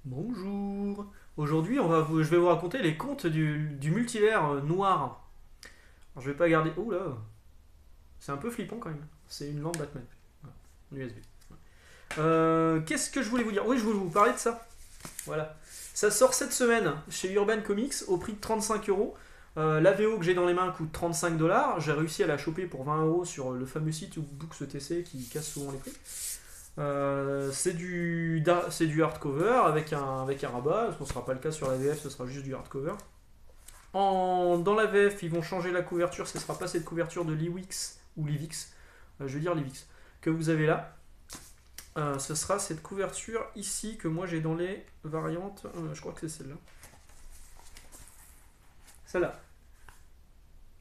Bonjour. Aujourd'hui, je vais vous raconter les contes du multivers noir. Alors, je vais pas garder. Oh là, c'est un peu flippant quand même. C'est une lampe Batman. Voilà, en USB. Qu'est-ce que je voulais vous dire? Oui, je voulais vous parler de ça. Voilà. Ça sort cette semaine chez Urban Comics au prix de 35 euros. La VO que j'ai dans les mains coûte 35 dollars. J'ai réussi à la choper pour 20 € sur le fameux site BooksETC qui casse souvent les prix. C'est du hardcover avec un rabat. Ce ne sera pas le cas sur la VF, ce sera juste du hardcover. Dans la VF, ils vont changer la couverture. Ce ne sera pas cette couverture de Liwix ou Livix, je veux dire Livix, que vous avez là. Ce sera cette couverture ici que moi j'ai dans les variantes. Je crois que c'est celle-là. Celle-là.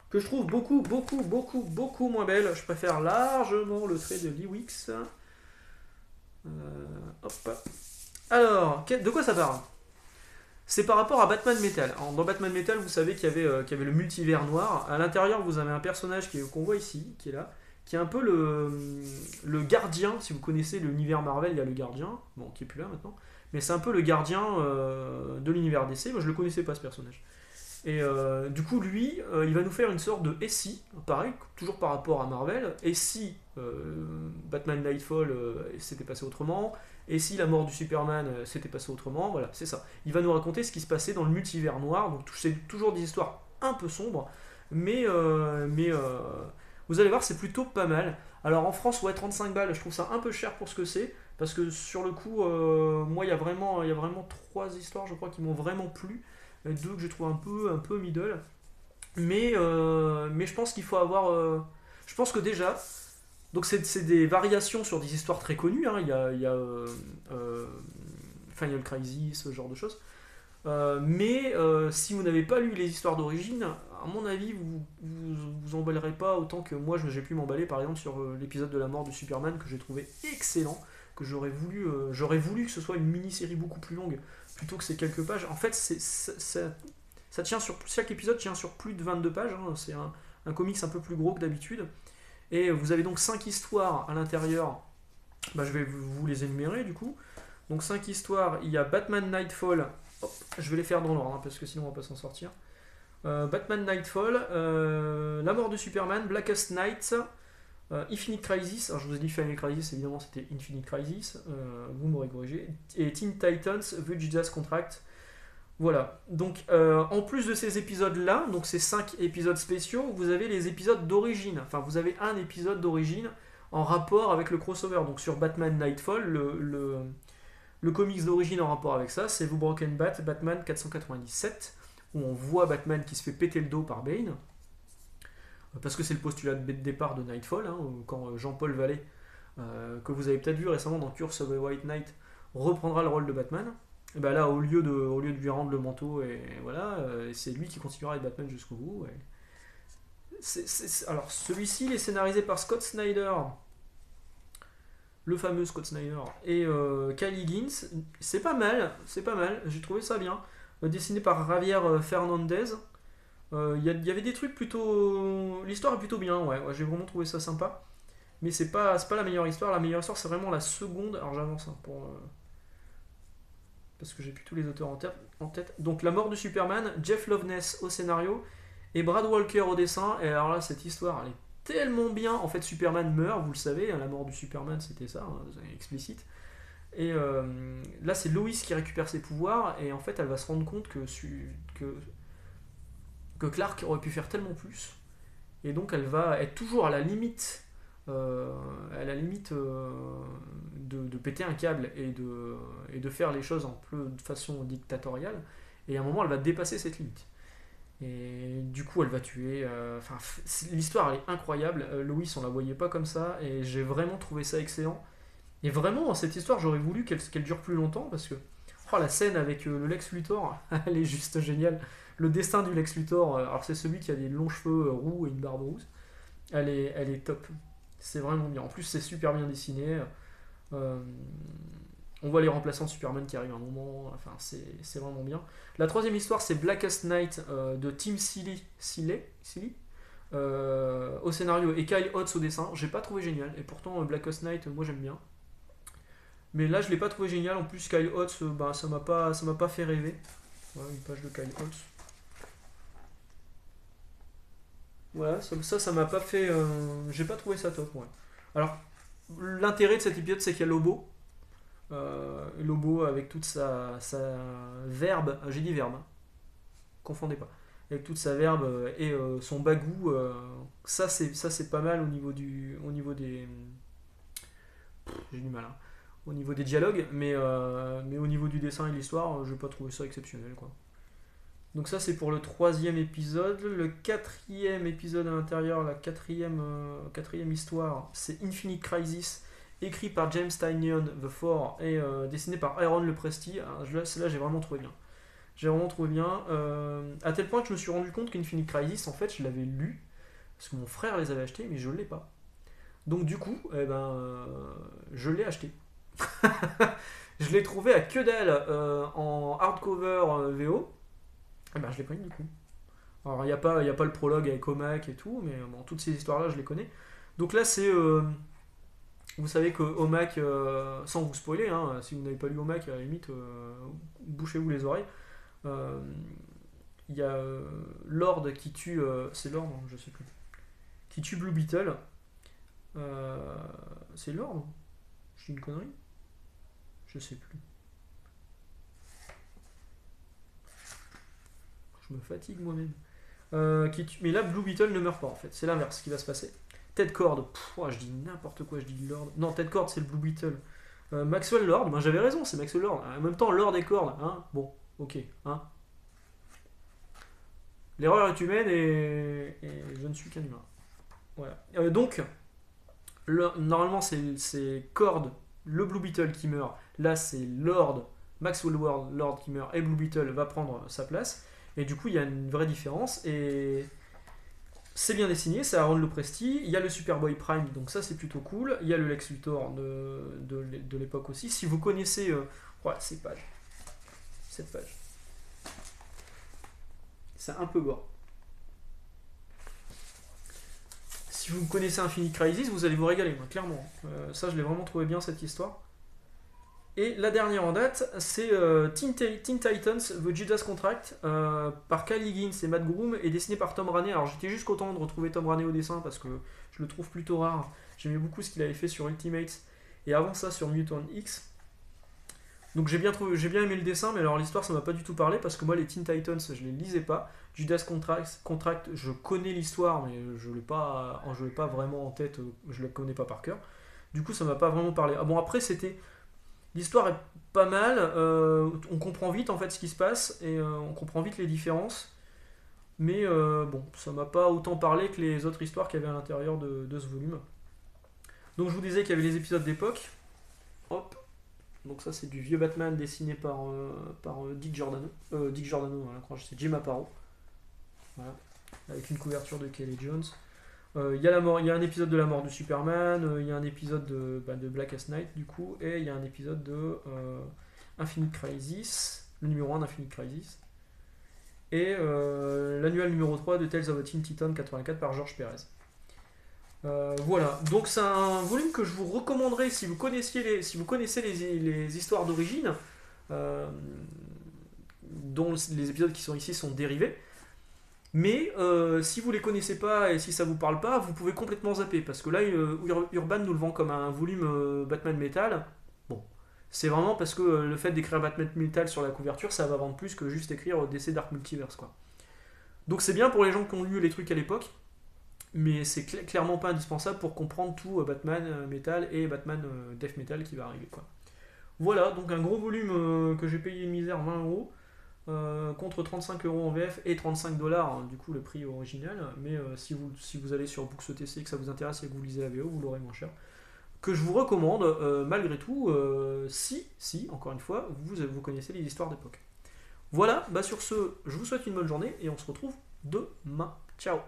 Que je trouve beaucoup moins belle. Je préfère largement le trait de Liwix. Hop. Alors, de quoi ça parle? C'est par rapport à Batman Metal. Alors, dans Batman Metal, vous savez qu'il y avait le multivers noir. À l'intérieur, vous avez un personnage qu'on voit ici, qui est là, qui est un peu le gardien. Si vous connaissez l'univers Marvel, il y a le gardien, bon, qui est plus là maintenant. Mais c'est un peu le gardien de l'univers DC. Moi, je le connaissais pas, ce personnage. Et du coup, lui, il va nous faire une sorte de SI, pareil, toujours par rapport à Marvel. Et si Batman Nightfall s'était passé autrement, et si la mort du Superman s'était passée autrement, voilà, c'est ça. Il va nous raconter ce qui se passait dans le multivers noir. Donc c'est toujours des histoires un peu sombres, mais vous allez voir, c'est plutôt pas mal. Alors en France, ouais, 35 balles, je trouve ça un peu cher pour ce que c'est, parce que sur le coup, moi, il y a vraiment trois histoires, je crois, qui m'ont vraiment plu. Deux que je trouve un peu middle. Mais je pense qu'il faut avoir. Je pense que déjà. Donc c'est des variations sur des histoires très connues. Hein. Il y a Final Crisis, ce genre de choses. Mais si vous n'avez pas lu les histoires d'origine, à mon avis, vous emballerez pas autant que moi j'ai pu m'emballer par exemple sur l'épisode de la mort de Superman que j'ai trouvé excellent, que j'aurais voulu que ce soit une mini-série beaucoup plus longue plutôt que ces quelques pages. En fait, ça tient sur chaque épisode tient sur plus de 22 pages. Hein. C'est un comics un peu plus gros que d'habitude. Et vous avez donc 5 histoires à l'intérieur. Bah, je vais vous les énumérer du coup. Donc 5 histoires. Il y a Batman Nightfall. Hop, je vais les faire dans l'ordre hein, parce que sinon on va pas s'en sortir. Batman Nightfall, La mort de Superman, Blackest Night, Infinite Crisis. Alors je vous ai dit Final Crisis, évidemment c'était Infinite Crisis. Vous m'aurez corrigé. Et Teen Titans, The Jesus Contract. Voilà. Donc, en plus de ces épisodes-là, donc ces 5 épisodes spéciaux, vous avez les épisodes d'origine. Enfin, vous avez un épisode d'origine en rapport avec le crossover. Donc, sur Batman Nightfall, le comics d'origine en rapport avec ça, c'est The Broken Bat, Batman 497, où on voit Batman qui se fait péter le dos par Bane. Parce que c'est le postulat de départ de Nightfall, hein, quand Jean-Paul Vallée, que vous avez peut-être vu récemment dans Curse of the White Knight, reprendra le rôle de Batman. Et ben là, au lieu de lui rendre le manteau, et voilà, c'est lui qui continuera à être Batman jusqu'au bout. Alors, celui-ci, il est scénarisé par Scott Snyder, le fameux Scott Snyder, et Kyle Higgins. C'est pas mal, j'ai trouvé ça bien. Dessiné par Javier Fernandez. Il y avait des trucs plutôt. L'histoire est plutôt bien, ouais, j'ai vraiment trouvé ça sympa. Mais c'est pas la meilleure histoire. La meilleure histoire, c'est vraiment la seconde. Alors j'avance hein, parce que j'ai plus tous les auteurs en tête. Donc La mort de Superman, Jeff Loveness au scénario et Brad Walker au dessin. Et alors là, cette histoire, elle est tellement bien. En fait, Superman meurt, vous le savez. Hein, la mort du Superman, c'était ça, hein, explicite. Et là, c'est Lois qui récupère ses pouvoirs. Et en fait, elle va se rendre compte que Clark aurait pu faire tellement plus. Et donc, elle va être toujours à la limite de péter un câble et de faire les choses un peu de façon dictatoriale. Et à un moment, elle va dépasser cette limite. Et du coup, elle va tuer. Enfin, l'histoire, elle est incroyable. Lois, on la voyait pas comme ça. Et j'ai vraiment trouvé ça excellent. Et vraiment, cette histoire, j'aurais voulu qu'elle dure plus longtemps parce que la scène avec le Lex Luthor, elle est juste géniale. Le destin du Lex Luthor, alors c'est celui qui a des longs cheveux roux et une barbe rousse. Elle est top. C'est vraiment bien. En plus, c'est super bien dessiné. Euh, on voit les remplaçants de Superman qui arrivent à un moment. Enfin, c'est vraiment bien. La troisième histoire, c'est Blackest Night de Tim Seeley, au scénario et Kyle Hotz au dessin. J'ai pas trouvé génial. Et pourtant, Blackest Night, moi j'aime bien. Mais là, je l'ai pas trouvé génial. En plus, Kyle Hotz, bah, ça m'a pas fait rêver. Voilà, une page de Kyle Hotz. Voilà, ça m'a pas fait. J'ai pas trouvé ça top, ouais. Alors, l'intérêt de cet épisode, c'est qu'il y a Lobo. Lobo avec toute sa verbe. J'ai dit verbe, hein, confondez pas. Avec toute sa verbe et son bagou. Ça, c'est pas mal au niveau des. J'ai du mal, hein. Au niveau des dialogues, mais au niveau du dessin et de l'histoire, je n'ai pas trouvé ça exceptionnel, quoi. Donc ça c'est pour le troisième épisode. Le quatrième épisode à l'intérieur, la quatrième histoire, c'est Infinite Crisis, écrit par James Tynion IV et dessiné par Aaron Lopresti. Celle-là j'ai vraiment trouvé bien. J'ai vraiment trouvé bien. À tel point que je me suis rendu compte qu'Infinite Crisis, en fait, je l'avais lu, parce que mon frère les avait achetés, mais je ne l'ai pas. Donc du coup, eh ben, je l'ai acheté. Je l'ai trouvé à que dalle en hardcover VO. Eh ben, je l'ai pas eu du coup. Alors, y a pas le prologue avec Omak et tout, mais bon, toutes ces histoires-là, je les connais. Donc là, c'est. Vous savez que Omak, sans vous spoiler, hein, si vous n'avez pas lu Omak, à la limite, bouchez-vous les oreilles. Euh, Il y a Lord qui tue. C'est Lord, non, je sais plus. Qui tue Blue Beetle. C'est Lord. Je dis une connerie. Je sais plus. Je me fatigue moi-même. Mais là, Blue Beetle ne meurt pas en fait. C'est l'inverse qui va se passer. Ted Cord, je dis n'importe quoi, je dis Lord. Non, Ted Cord, c'est le Blue Beetle. Maxwell Lord, ben, j'avais raison, c'est Maxwell Lord. En même temps, Lord et Cord, hein. Bon, ok, hein. L'erreur est humaine et je ne suis qu'un humain. Voilà. Donc, normalement, c'est Cord, le Blue Beetle qui meurt. Là, c'est Lord, Maxwell Lord qui meurt et Blue Beetle va prendre sa place. Et du coup, il y a une vraie différence. Et c'est bien dessiné, c'est Aaron Lopresti. Il y a le Superboy Prime, donc ça c'est plutôt cool. Il y a le Lex Luthor de l'époque aussi. Si vous connaissez. Voilà, cette page. C'est un peu gore. Si vous connaissez Infinite Crisis, vous allez vous régaler, moi, clairement. Ça, je l'ai vraiment trouvé bien cette histoire. Et la dernière en date, c'est Teen Titans The Judas Contract par Kyle Higgins et Matt Groom et dessiné par Tom Raney. Alors j'étais juste content de retrouver Tom Raney au dessin parce que je le trouve plutôt rare. J'aimais beaucoup ce qu'il avait fait sur Ultimates et avant ça sur Mutant X. Donc j'ai bien aimé le dessin, mais alors l'histoire ça m'a pas du tout parlé parce que moi les Teen Titans je les lisais pas. Judas Contract, je connais l'histoire mais je l'ai pas vraiment en tête, je la connais pas par cœur. Du coup ça m'a pas vraiment parlé. Ah bon après c'était. L'histoire est pas mal, on comprend vite en fait ce qui se passe et on comprend vite les différences. Mais bon, ça m'a pas autant parlé que les autres histoires qu'il y avait à l'intérieur de ce volume. Donc je vous disais qu'il y avait les épisodes d'époque. Hop. Donc ça c'est du vieux Batman dessiné par Dick Giordano. Dick Giordano, voilà, c'est Jim Aparo. Voilà. Avec une couverture de Kelly Jones. Il y a un épisode de la mort de Superman, il y a un épisode de Blackest Night du coup, et il y a un épisode de Infinite Crisis, le numéro 1 d'Infinite Crisis, et l'annuel numéro 3 de Tales of a Teen Titan 84 par George Perez. Voilà, donc c'est un volume que je vous recommanderais si vous connaissez les histoires d'origine, dont les épisodes qui sont ici sont dérivés. Mais si vous les connaissez pas et si ça vous parle pas, vous pouvez complètement zapper parce que là Urban nous le vend comme un volume Batman Metal. Bon, c'est vraiment parce que le fait d'écrire Batman Metal sur la couverture, ça va vendre plus que juste écrire DC Dark Multiverse quoi. Donc c'est bien pour les gens qui ont lu les trucs à l'époque, mais c'est clairement pas indispensable pour comprendre tout Batman Metal et Batman Death Metal qui va arriver quoi. Voilà, donc un gros volume que j'ai payé une misère 20€. Contre 35€ en VF et 35$, hein, du coup le prix original, mais si vous allez sur BooksOTC et que ça vous intéresse et que vous lisez la VO, vous l'aurez moins cher. Que je vous recommande malgré tout, si, encore une fois, vous connaissez les histoires d'époque. Voilà, sur ce, je vous souhaite une bonne journée et on se retrouve demain. Ciao.